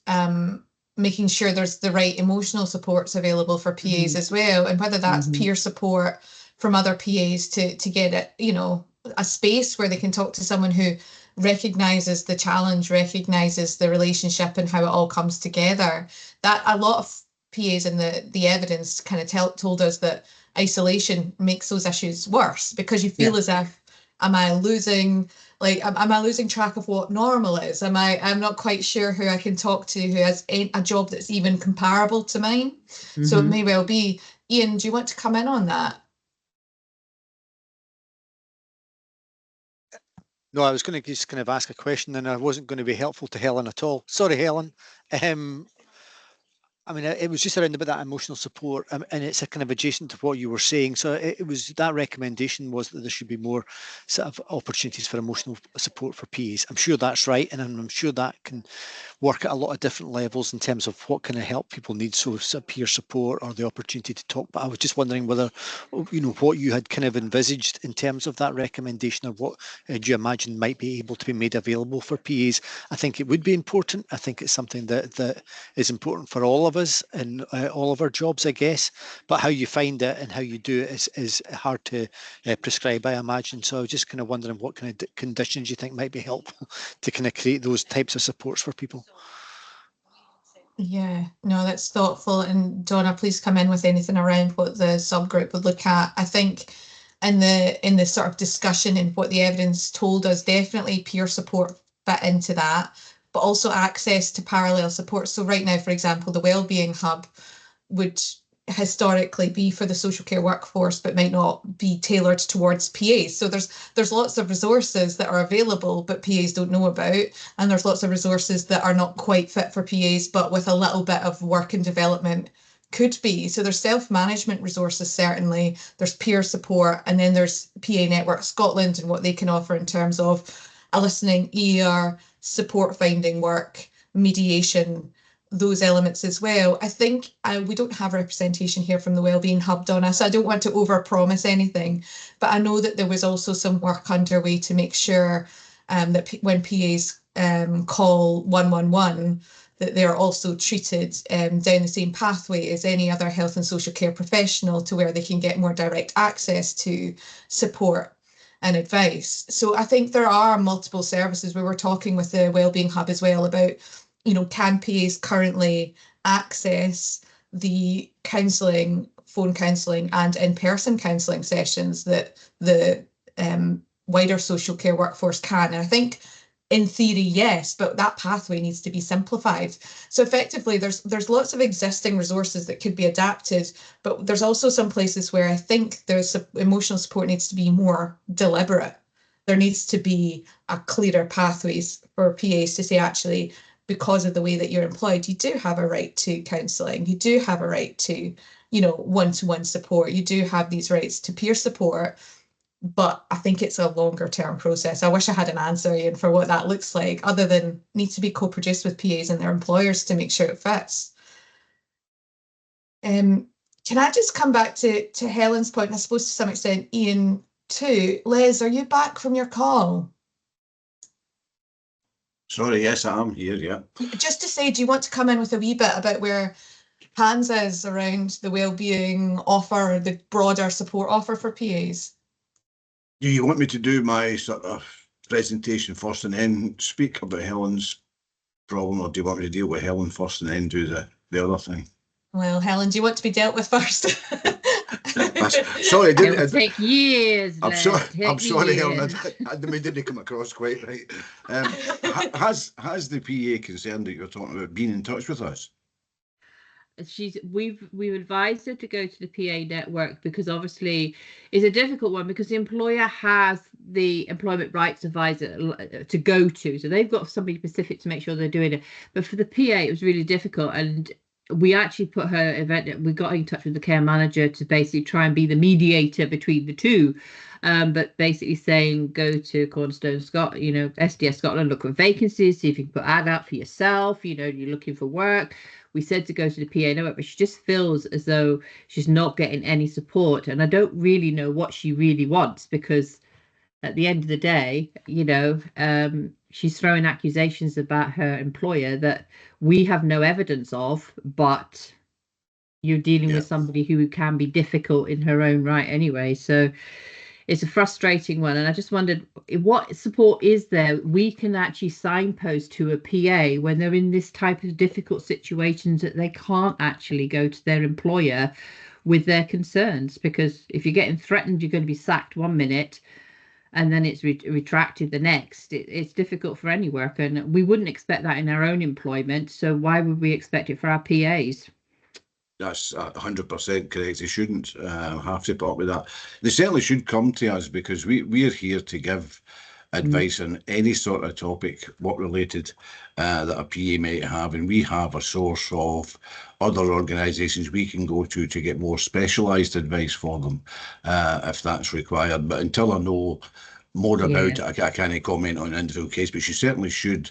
making sure there's the right emotional supports available for PAs as well, and whether that's peer support from other PAs to get it, you know, a space where they can talk to someone who recognises the challenge, recognises the relationship and how it all comes together. That a lot of PAs in the evidence kind of told us that isolation makes those issues worse, because you feel as if, am I losing track of what normal is? I'm not quite sure who I can talk to who has a job that's even comparable to mine. So it may well be. Ian, do you want to come in on that? No, I was going to just kind of ask a question, and I wasn't going to be helpful to Helen at all. Sorry, Helen. I mean, it was just around about that emotional support, and it's a kind of adjacent to what you were saying. So it was, that recommendation was that there should be more sort of opportunities for emotional support for PAs. I'm sure that's right, and I'm sure that can work at a lot of different levels in terms of what kind of help people need, so peer support or the opportunity to talk. But I was just wondering whether, you know, what you had kind of envisaged in terms of that recommendation, or what do you imagine might be able to be made available for PAs. I think it would be important. I think it's something that is important for all of us in all of our jobs, I guess. But how you find it and how you do it is hard to prescribe, I imagine. So I was just kind of wondering what kind of conditions you think might be helpful to kind of create those types of supports for people. Yeah, no, that's thoughtful. And Donna, please come in with anything around what the subgroup would look at. I think in the sort of discussion and what the evidence told us, definitely peer support fit into that, but also access to parallel support. So right now, for example, the Wellbeing Hub would historically be for the social care workforce, but might not be tailored towards PAs. So there's lots of resources that are available, but PAs don't know about, and there's lots of resources that are not quite fit for PAs, but with a little bit of work and development could be. So there's self-management resources, certainly, there's peer support, and then there's PA Network Scotland and what they can offer in terms of a listening ear, support finding work, mediation, those elements as well. I think we don't have representation here from the Wellbeing Hub, Donna, so I don't want to overpromise anything, but I know that there was also some work underway to make sure that when PAs call 111, that they're also treated down the same pathway as any other health and social care professional, to where they can get more direct access to support and advice. So I think there are multiple services. We were talking with the Wellbeing Hub as well about, you know, can PAs currently access the counselling, phone counselling and in-person counselling sessions that the wider social care workforce can? And I think in theory, yes, but that pathway needs to be simplified. So effectively, there's lots of existing resources that could be adapted, but there's also some places where I think there's emotional support needs to be more deliberate. There needs to be a clearer pathways for PAs to say, actually, because of the way that you're employed, you do have a right to counselling, you do have a right to, you know, one-to-one support, you do have these rights to peer support. But I think it's a longer term process. I wish I had an answer, Ian, for what that looks like, other than needs to be co-produced with PAs and their employers to make sure it fits. Can I just come back to Helen's point, and I suppose to some extent Ian too. Les, are you back from your call? Sorry, yes, I am here, yeah. Just to say, do you want to come in with a wee bit about where Hans is around the wellbeing offer, the broader support offer for PAs? Do you want me to do my sort of presentation first and then speak about Helen's problem, or do you want me to deal with Helen first and then do the other thing? Well, Helen, do you want to be dealt with first? Sorry, I didn't. It'll take years. I'm sorry, Helen. I didn't come across quite right. Has the PA concerned that you're talking about been in touch with us? We've advised her to go to the PA network, because obviously it's a difficult one, because the employer has the employment rights advisor to go to, so they've got somebody specific to make sure they're doing it. But for the PA, it was really difficult, and we actually put her event. We got in touch with the care manager to basically try and be the mediator between the two. But basically saying, go to Cornerstone Scotland, you know, SDS Scotland, look at vacancies, see if you can put ad out for yourself, you know, you're looking for work. We said to go to the PA network, but she just feels as though she's not getting any support. And I don't really know what she really wants, because at the end of the day, you know, she's throwing accusations about her employer that we have no evidence of, but you're dealing with somebody who can be difficult in her own right anyway. So it's a frustrating one. And I just wondered, what support is there we can actually signpost to a PA when they're in this type of difficult situations that they can't actually go to their employer with their concerns? Because if you're getting threatened, you're going to be sacked one minute and then it's retracted the next. It's difficult for any worker, and we wouldn't expect that in our own employment. So why would we expect it for our PAs? That's 100% correct. They shouldn't have to put up with that. They certainly should come to us, because we're here to give advice on any sort of topic, work related, that a PA might have, and we have a source of other organisations we can go to get more specialised advice for them, if that's required. But until I know more about it, I can't comment on an individual case, but she certainly should.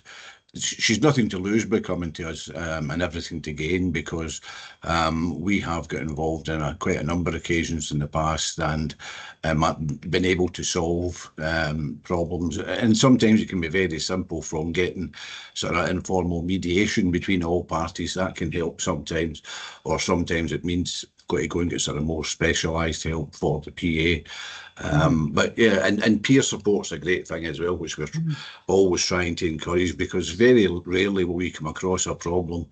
She's nothing to lose by coming to us, and everything to gain, because we have got involved in quite a number of occasions in the past, and been able to solve problems. And sometimes it can be very simple, from getting sort of informal mediation between all parties. That can help sometimes, or sometimes it means got to go and get sort of more specialised help for the PA. But yeah, and peer support's a great thing as well, which we're always trying to encourage, because very rarely will we come across a problem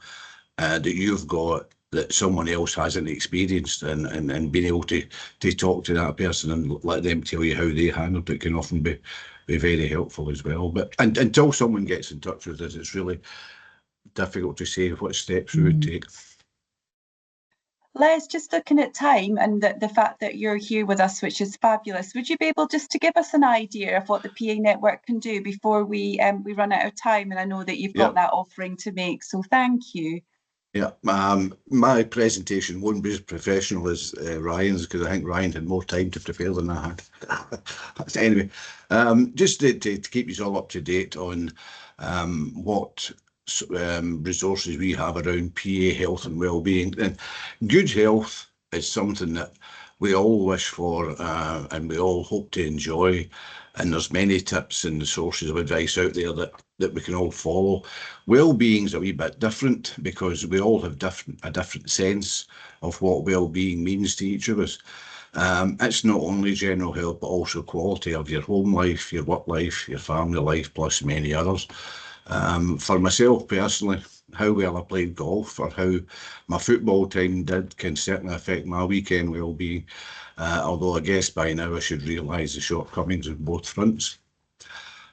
that you've got that someone else hasn't experienced, and being able to talk to that person and let them tell you how they handled it can often be very helpful as well. But until someone gets in touch with us, it's really difficult to say what steps we would take. Les, just looking at time and the fact that you're here with us, which is fabulous, would you be able just to give us an idea of what the PA network can do before we run out of time? And I know that you've got that offering to make, so thank you. Yeah, my presentation won't be as professional as Ryan's, because I think Ryan had more time to prepare than I had. Anyway, just to keep you all up to date on what resources we have around PA health and wellbeing. And good health is something that we all wish for, and we all hope to enjoy. And there's many tips and sources of advice out there that we can all follow. Wellbeing's a wee bit different, because we all have a different sense of what wellbeing means to each of us. It's not only general health, but also quality of your home life, your work life, your family life, plus many others. For myself personally, how well I played golf or how my football time did can certainly affect my weekend well-being, although I guess by now I should realise the shortcomings on both fronts.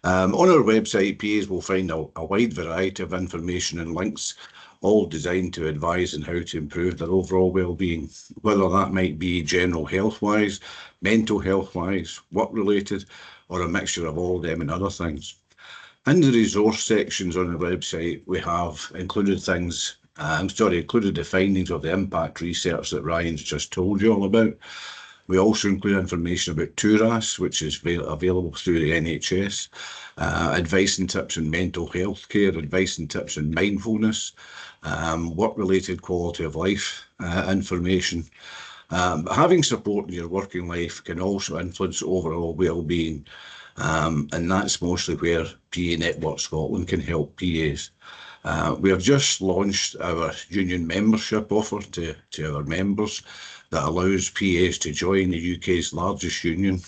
On our website, PAs will find a wide variety of information and links, all designed to advise on how to improve their overall well-being, whether that might be general health-wise, mental health-wise, work-related, or a mixture of all of them and other things. In the resource sections on the website, we have included things, included the findings of the impact research that Ryan's just told you all about. We also include information about TURAS, which is available through the NHS, advice and tips on mental health care, advice and tips on mindfulness, work-related quality of life information. Having support in your working life can also influence overall well-being, and that's mostly where PA Network Scotland can help PAs. We have just launched our union membership offer to our members that allows PAs to join the UK's largest union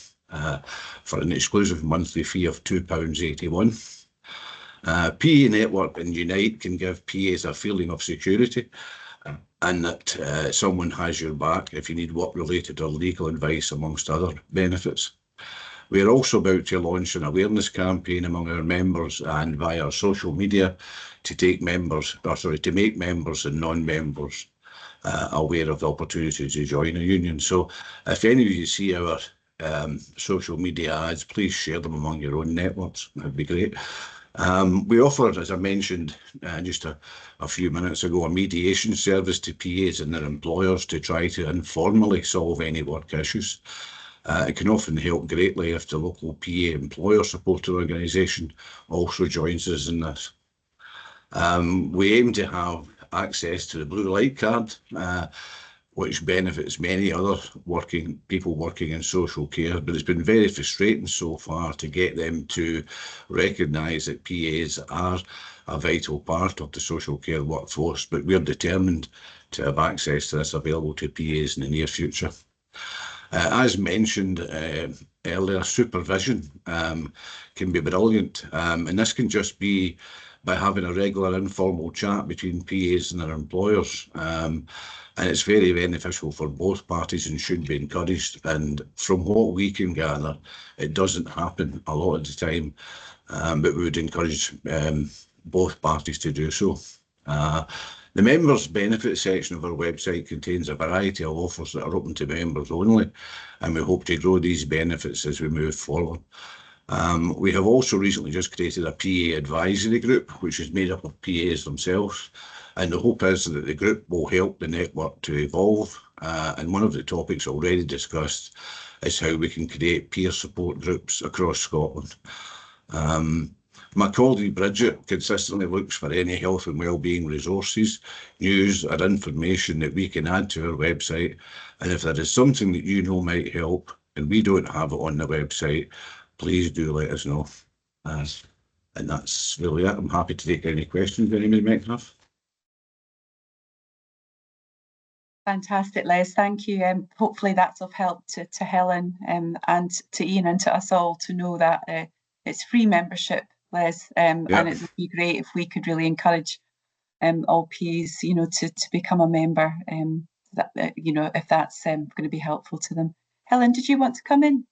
for an exclusive monthly fee of £2.81. PA Network and Unite can give PAs a feeling of security and that someone has your back if you need work-related or legal advice, amongst other benefits. We are also about to launch an awareness campaign among our members and via our social media to make members and non-members aware of the opportunity to join a union. So if any of you see our social media ads, please share them among your own networks. That'd be great. We offer, as I mentioned just a few minutes ago, a mediation service to PAs and their employers to try to informally solve any work issues. It can often help greatly if the local PA employer support organisation also joins us in this. We aim to have access to the blue light card, which benefits many other people working in social care, but it's been very frustrating so far to get them to recognise that PAs are a vital part of the social care workforce, but we're determined to have access to this available to PAs in the near future. As mentioned earlier, supervision can be brilliant, and this can just be by having a regular informal chat between PAs and their employers. And it's very beneficial for both parties and should be encouraged. And from what we can gather, it doesn't happen a lot of the time, but we would encourage both parties to do so. The members benefit section of our website contains a variety of offers that are open to members only, and we hope to grow these benefits as we move forward. We have also recently just created a PA advisory group, which is made up of PAs themselves, and the hope is that the group will help the network to evolve. And one of the topics already discussed is how we can create peer support groups across Scotland. My colleague Bridget consistently looks for any health and wellbeing resources, news or information that we can add to our website. And if there is something that you know might help and we don't have it on the website, please do let us know. And that's really it. I'm happy to take any questions anybody might have. Fantastic, Les. Thank you. Hopefully that's of help to Helen and to Ian and to us all to know that it's free membership, Les, and it would be great if we could really encourage all PAs, to become a member. If that's going to be helpful to them. Helen, did you want to come in?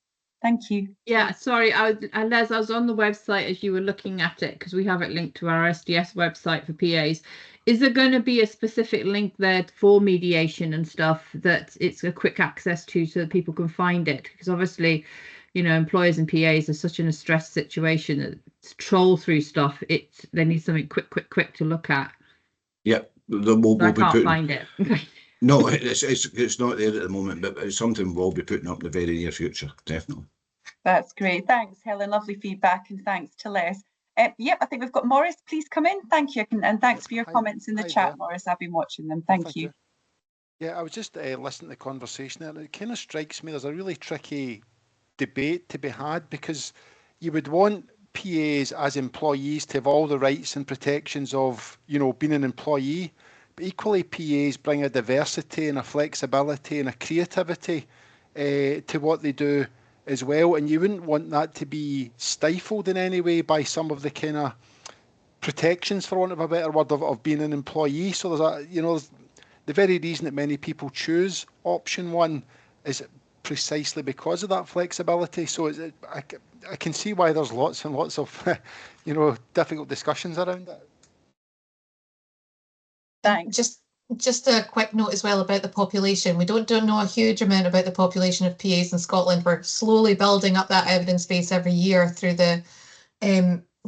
Thank you. Yeah, sorry, Les, I was on the website as you were looking at it because we have it linked to our SDS website for PAs. Is there going to be a specific link there for mediation and stuff that it's a quick access to so that people can find it? Because obviously, employers and PAs are such in a stress situation that to troll through stuff, they need something quick to look at. Yeah, I can't find it. No, it's not there at the moment, but it's something we'll be putting up in the very near future, definitely. That's great. Thanks, Helen. Lovely feedback, and thanks to Les. Yep, I think we've got Morris. Please come in. Thank you, and thanks for your comments in the chat, there. Morris. I've been watching them. Thank you. Yeah, I was just listening to the conversation there, and it kind of strikes me there's a really tricky debate to be had because you would want PAs as employees to have all the rights and protections of, being an employee. But equally, PAs bring a diversity and a flexibility and a creativity to what they do as well. And you wouldn't want that to be stifled in any way by some of the kind of protections, for want of a better word, of being an employee. So there's the very reason that many people choose option one is precisely because of that flexibility. So I can see why there's lots and lots of difficult discussions around it. Thanks. Just a quick note as well about the population. We don't know a huge amount about the population of PAs in Scotland. We're slowly building up that evidence base every year through the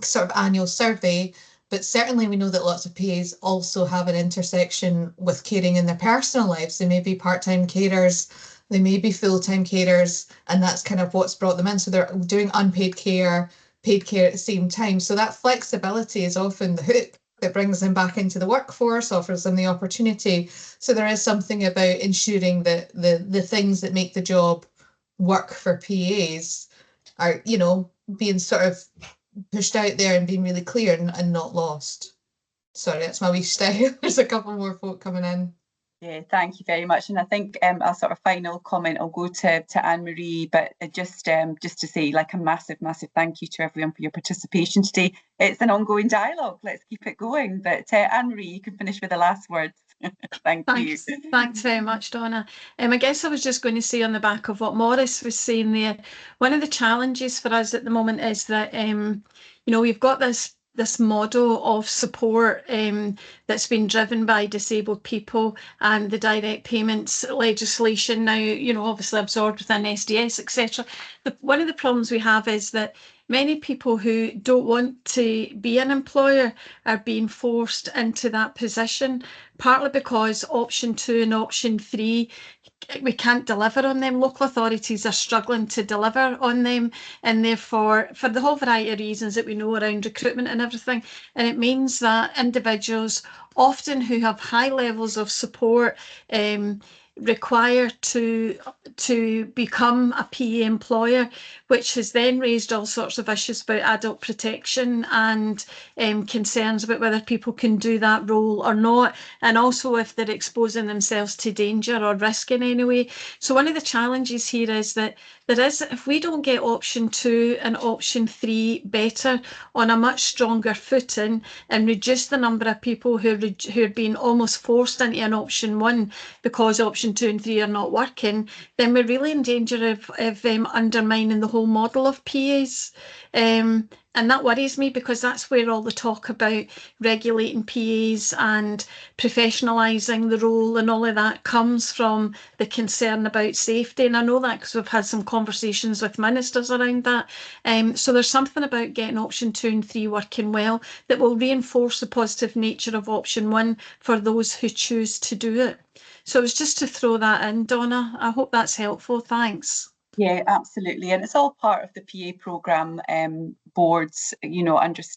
sort of annual survey. But certainly we know that lots of PAs also have an intersection with caring in their personal lives. They may be part-time carers, they may be full-time carers, and that's kind of what's brought them in. So they're doing unpaid care, paid care at the same time. So that flexibility is often the hook that brings them back into the workforce, offers them the opportunity. So there is something about ensuring that the things that make the job work for PAs are, being sort of pushed out there and being really clear and not lost. Sorry, that's my wee style. There's a couple more folk coming in. Yeah, thank you very much. And I think a sort of final comment I'll go to Anne-Marie, but just to say like a massive thank you to everyone for your participation today. It's an ongoing dialogue. Let's keep it going. But Anne-Marie, you can finish with the last words. Thanks you. Thanks very much, Donna. I guess I was just going to say on the back of what Maurice was saying there, one of the challenges for us at the moment is that we've got this model of support that's been driven by disabled people, and the direct payments legislation now, obviously absorbed within SDS, etc. One of the problems we have is that many people who don't want to be an employer are being forced into that position, partly because option 2 and option 3, we can't deliver on them. Local authorities are struggling to deliver on them, and therefore, for the whole variety of reasons that we know around recruitment and everything, and it means that individuals, often who have high levels of support, require to become a PA employer, which has then raised all sorts of issues about adult protection and concerns about whether people can do that role or not, and also if they're exposing themselves to danger or risk in any way. So one of the challenges here is that if we don't get option 2 and option 3 better on a much stronger footing and reduce the number of people who are being almost forced into an option 1 because option 2 and 3 are not working, then we're really in danger of undermining the whole model of PAs. And that worries me, because that's where all the talk about regulating PAs and professionalising the role and all of that comes from, the concern about safety. And I know that because we've had some conversations with ministers around that. So there's something about getting option 2 and 3 working well that will reinforce the positive nature of option 1 for those who choose to do it. So it was just to throw that in, Donna. I hope that's helpful. Thanks. Yeah, absolutely. And it's all part of the PA programme boards, understanding